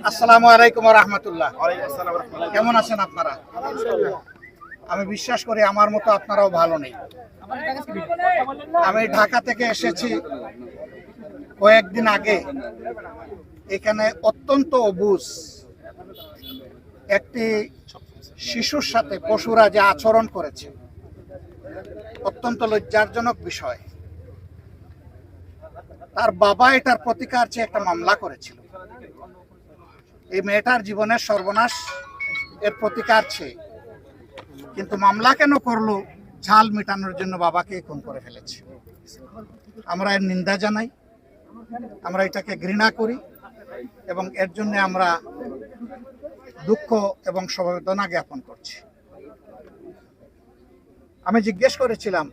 আসসালামু আলাইকুম ওয়া রাহমাতুল্লাহ। কেমন আছেন আপনারা? আমি বিশ্বাস করি আমার মতো আপনারাও ভালো নেই। আমি ঢাকা থেকে এসেছি কয়েকদিন আগে। এখানে অত্যন্ত অবুঝ একটি শিশুর সাথে পশুরা যে আচরণ করেছে, অত্যন্ত লজ্জাজনক বিষয়। তার বাবা এটার প্রতিকার চেয়ে একটা মামলা করেছিল। এই মেয়েটার জীবনের সর্বনাশ এর প্রতিকার চেয়ে, কিন্তু মামলা কেন করলো? ঝাল মেটানোর জন্য বাবাকে খুন করে ফেলেছে। আমরা এর নিন্দা জানাই, আমরা এটাকে ঘৃণা করি এবং এর জন্য আমরা দুঃখ এবং সমবেদনা জ্ঞাপন করছি। আমি জিজ্ঞেস করেছিলাম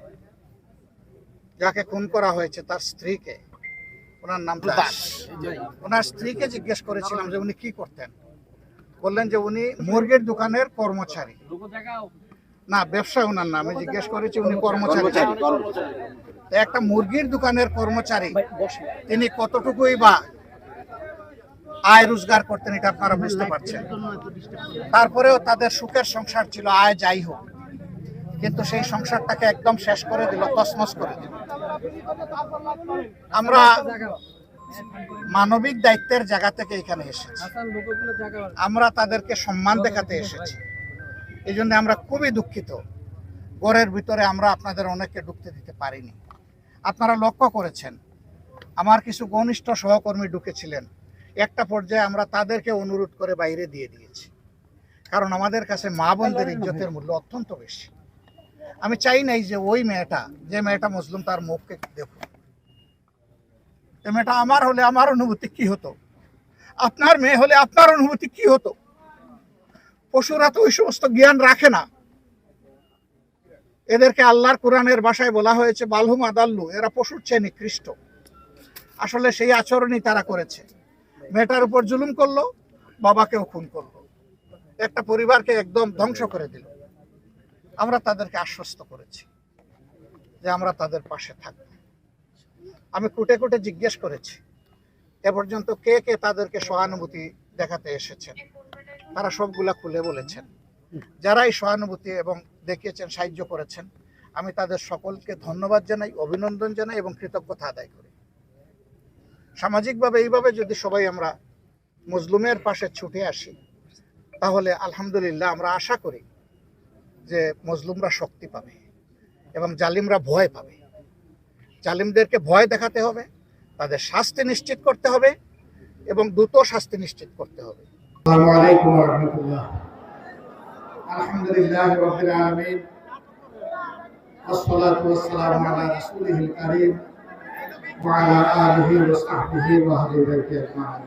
যাকে খুন করা হয়েছে তার স্ত্রীকে, ওনার নাম দাস, ওনার স্ত্রীকে জিজ্ঞেস করেছিলাম যে উনি কি করতেন। বললেন যে উনি মুরগির দোকানের কর্মচারী। না, ব্যবসা ওনার নাম। আমি জিজ্ঞেস করেছি উনি কর্মচারী। একটা মুরগির দোকানের কর্মচারী তিনি কতটুকুই বা আয় রোজগার করতেন এটা আপনারা বুঝতে পারছেন। তারপরেও তাদের সুখের সংসার ছিল, আয় যাই হোক, কিন্তু সেই সংসারটাকে একদম শেষ করে দিল, তছনছ করে দিল। আমরা মানবিক দায়িত্বের জায়গা থেকে এখানে এসেছি, আমরা তাদেরকে সম্মান দেখাতে এসেছি। এই জন্য আমরা খুবই দুঃখিত। ঘরের ভিতরে আমরা আপনাদের অনেককে ঢুকতে দিতে পারিনি। আপনারা লক্ষ্য করেছেন আমার কিছু ঘনিষ্ঠ সহকর্মী ঢুকেছিলেন, একটা পর্যায়ে আমরা তাদেরকে অনুরোধ করে বাইরে দিয়ে দিয়েছি, কারণ আমাদের কাছে মা বোনদের ইজ্জতের মূল্য অত্যন্ত বেশি। আমি চাই নাই যে ওই মেয়েটা, যে মেয়েটা মুসলিম, তার মুখকে দেখুন। এই মেয়েটা আমার হলে আমার অনুভূতি কি হতো, আপনার মেয়ে হলে আপনার অনুভূতি কি হতো। পশুরা তো ওই সমস্ত জ্ঞান রাখে না। এদেরকে আল্লাহর কোরআনের ভাষায় বলা হয়েছে বালহুম আদাল্লু, এরা পশুর চেয়ে নিকৃষ্ট। আসলে সেই আচরণই তারা করেছে। মেয়েটার উপর জুলুম করলো, বাবাকেও খুন করলো, একটা পরিবারকে একদম ধ্বংস করে দিল। আমরা তাদেরকে আশ্বস্ত করেছি যে আমরা তাদের পাশে থাকব। আমি কুটে কুটে জিজ্ঞেস করেছি এ পর্যন্ত কে কে তাদেরকে সহানুভূতি দেখাতে এসেছেন। তারা সবগুলা খুলে বলেছেন। যারা এই সহানুভূতি এবং দেখিয়েছেন, সাহায্য করেছেন, আমি তাদের সকলকে ধন্যবাদ জানাই, অভিনন্দন জানাই এবং কৃতজ্ঞতা আদায় করি। সামাজিকভাবে এইভাবে যদি সবাই আমরা মজলুমের পাশে ছুটে আসি, তাহলে আলহামদুলিল্লাহ আমরা আশা করি যে মজলুমরা শক্তি পাবে এবং জালিমরা ভয় পাবে। জালিমদেরকে ভয় দেখাতে হবে, তাদের শাস্তি নিশ্চিত করতে হবে এবং দ্রুত শাস্তি নিশ্চিত করতে হবে। আসসালামু আলাইকুম ওয়া রাহমাতুল্লাহ। আলহামদুলিল্লাহি রাব্বিল আলামিন, والصلاة والسلام على رسوله الكريم وعلى آله وصحبه وأهل بيته أجمعين।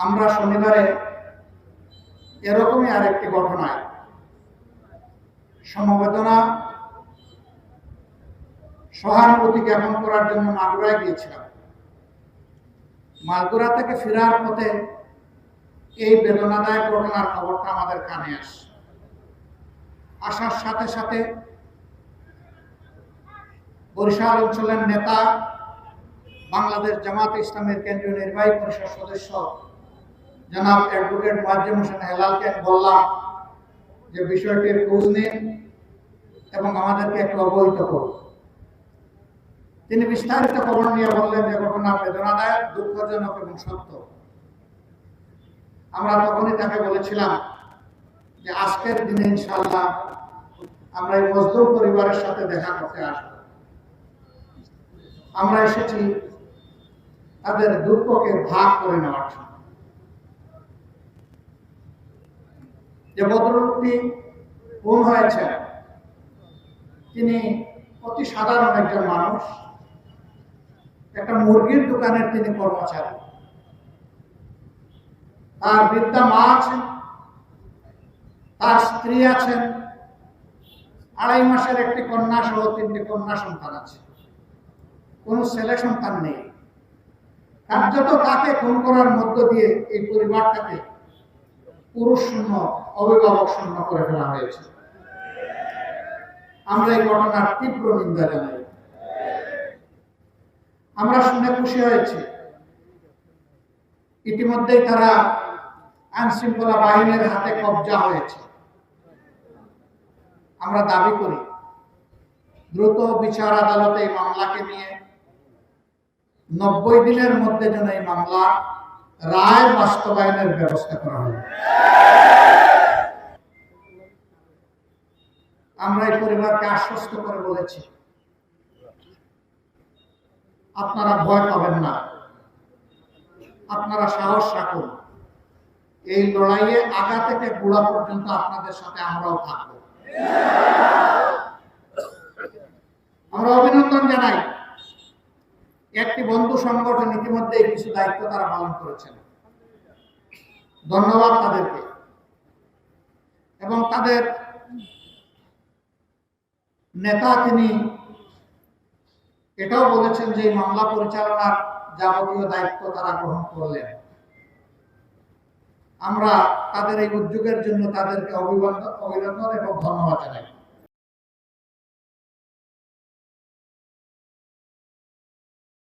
আমরা শনিবারে এরকমই আরেকটি ঘটনায় সমবেদনা সহানুভূতি জ্ঞাপন করার জন্য মাগুরায় গিয়েছিলাম। মাগুরা থেকে ফেরার পথে এই বেদনাদায়ক ঘটনার খবরটা আমাদের কানে আসে। আসার সাথে সাথে বরিশাল অঞ্চলের নেতা, বাংলাদেশ জামাতে ইসলামের কেন্দ্রীয় নির্বাহী পরিষদ সদস্য জনাব অ্যাডভোকেট মুয়াজ্জেম হোসেন হেলালকে বললাম যে বিষয়টির খোঁজ নিন এবং আমাদেরকে একটু অবহিত করুন। তিনি বিস্তারিত খবর নিয়ে বললেন যে ঘটনা বেদনাদায়ক, দুঃখজনক এবং সত্য। আমরা তখনই তাকে বলেছিলাম যে আজকের দিনে ইনশাআল্লাহ আমরা এই মজলুম পরিবারের সাথে দেখা করতে আসব। আমরা এসেছি তাদের দুঃখকে ভাগ করে নেওয়ার জন্য। যে ভদ্রলোকটি খুন হয়েছে তিনি অতি সাধারণ একজন মানুষ, একটা মুরগির দোকানের তিনি কর্মচারী। তার বৃদ্ধা মা আছেন, তার স্ত্রী আছেন, 2.5 মাসের একটি কন্যা সহ 3টি কন্যা সন্তান আছে, কোনো ছেলে সন্তান নেই। কার্যত তাকে খুন করার মধ্য দিয়ে এই পরিবারটাকে পুরুষ শূন্য, অভিভাবক শূন্য করে ফেলা হয়েছে। আমরা এই ঘটনার তীব্র নিন্দা জানাই। আমরা শুনে খুশি হয়েছি ইতিমধ্যেই তারা আইন শৃঙ্খলা বাহিনীর হাতে কবজা হয়েছে। আমরা দাবি করি দ্রুত বিচার আদালতে এই মামলাকে নিয়ে 90 দিনের মধ্যে যেন এই মামলা রায় বাস্তবায়নের ব্যবস্থা করা হয়। আমরা এই পরিবারকে আশ্বস্ত করে বলেছি, আপনারা ভয় পাবেন না, আপনারা সাহস রাখুন। এই লড়াইয়ে আগা থেকে গোড়া পর্যন্ত আপনাদের সাথে আমরাও থাকব। আমরা অভিনন্দন জানাই, একটি বন্ধু সংগঠন ইতিমধ্যে কিছু দায়িত্ব তারা পালন করেছেন। ধন্যবাদ তাদেরকে। এবং তাদের নেতা তিনি এটাও বলেছেন যে এই মামলা পরিচালনার যাবতীয় দায়িত্ব তারা গ্রহণ করলেন। আমরা তাদের এই উদ্যোগের জন্য তাদেরকে অভিনন্দন এবং ধন্যবাদ জানাই।